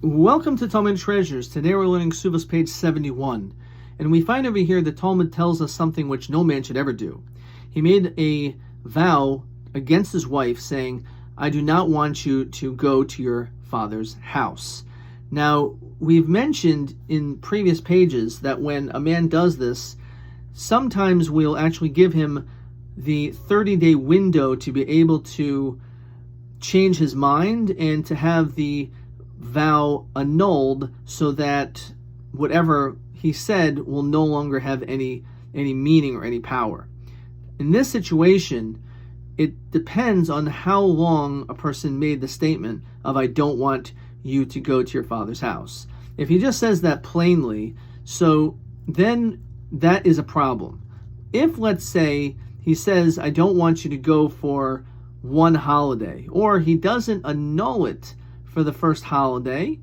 Welcome to Talmudic Treasures. Today we're learning Ksubos page 71. And we find over here the Talmud tells us something which no man should ever do. He made a vow against his wife saying, I do not want you to go to your father's house. Now, we've mentioned in previous pages that when a man does this, sometimes we'll actually give him the 30-day window to be able to change his mind and to have the vow annulled so that whatever he said will no longer have any meaning or any power. In this situation, it depends on how long a person made the statement of I don't want you to go to your father's house. If he just says that plainly, so then that is a problem. If, let's say, he says I don't want you to go for one holiday, or he doesn't annul it for the first holiday,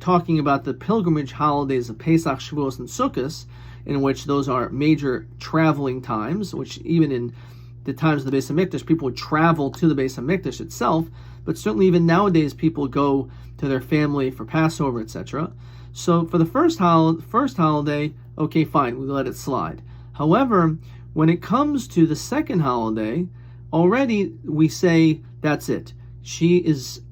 talking about the pilgrimage holidays of Pesach, Shavuos, and Sukkot, in which those are major traveling times, which even in the times of the Beis HaMikdash, people would travel to the Beis HaMikdash itself, but certainly even nowadays people go to their family for Passover, etc. So for the first holiday, okay, fine, we let it slide. However, when it comes to the second holiday, already we say that's it. She is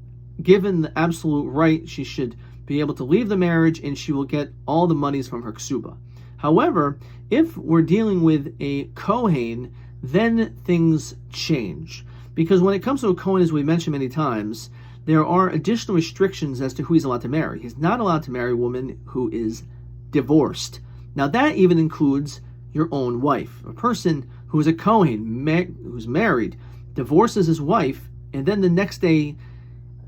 given the absolute right. She should be able to leave the marriage and she will get all the monies from her ksuba. However, if we're dealing with a Kohen, then things change. Because when it comes to a Kohen, as we mentioned many times, there are additional restrictions as to who he's allowed to marry. He's not allowed to marry a woman who is divorced. Now that even includes your own wife. A person who is a Kohen, who's married, divorces his wife, and then the next day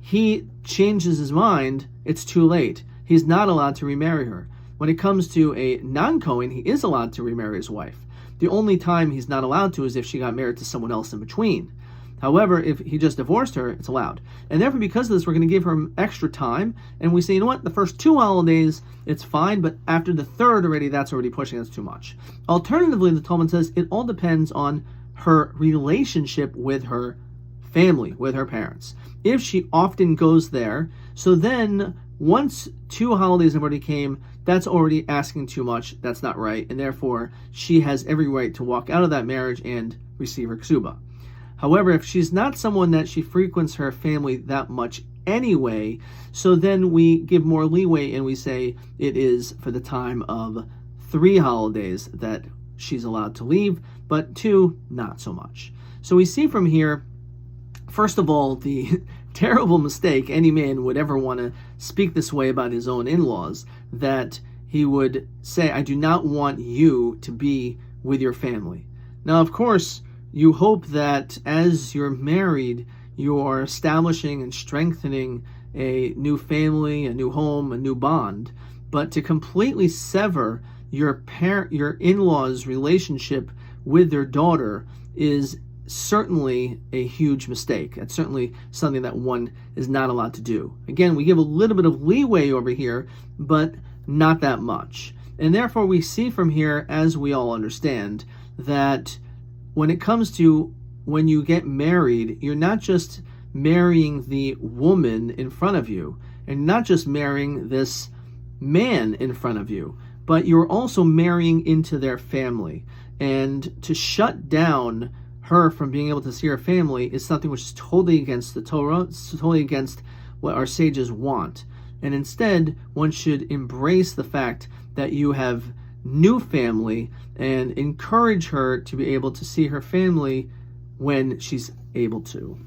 he changes his mind, it's too late. He's not allowed to remarry her. When it comes to a non-Kohen, he is allowed to remarry his wife. The only time he's not allowed to is if she got married to someone else in between. However, if he just divorced her, it's allowed. And therefore, because of this, we're going to give her extra time. And we say, you know what, the first two holidays, it's fine, but after the third already, that's already pushing us too much. Alternatively, the Talmud says it all depends on her relationship with her family, with her parents. If she often goes there, so then once two holidays have already came, that's already asking too much. That's not right. And therefore, she has every right to walk out of that marriage and receive her ksuba. However, if she's not someone that she frequents her family that much anyway, so then we give more leeway and we say it is for the time of 3 holidays that she's allowed to leave, but 2, not so much. So we see from here, first of all, the terrible mistake any man would ever want to speak this way about his own in-laws, that he would say, I do not want you to be with your family. Now, of course, you hope that as you're married, you are establishing and strengthening a new family, a new home, a new bond. But to completely sever your in-laws' relationship with their daughter is certainly a huge mistake. That's certainly something that one is not allowed to do. Again, we give a little bit of leeway over here, but not that much. And therefore we see from here, as we all understand, that when it comes to when you get married, you're not just marrying the woman in front of you, and not just marrying this man in front of you, but you're also marrying into their family. And to shut down her from being able to see her family is something which is totally against the Torah. It's totally against what our sages want. And instead, one should embrace the fact that you have new family and encourage her to be able to see her family when she's able to.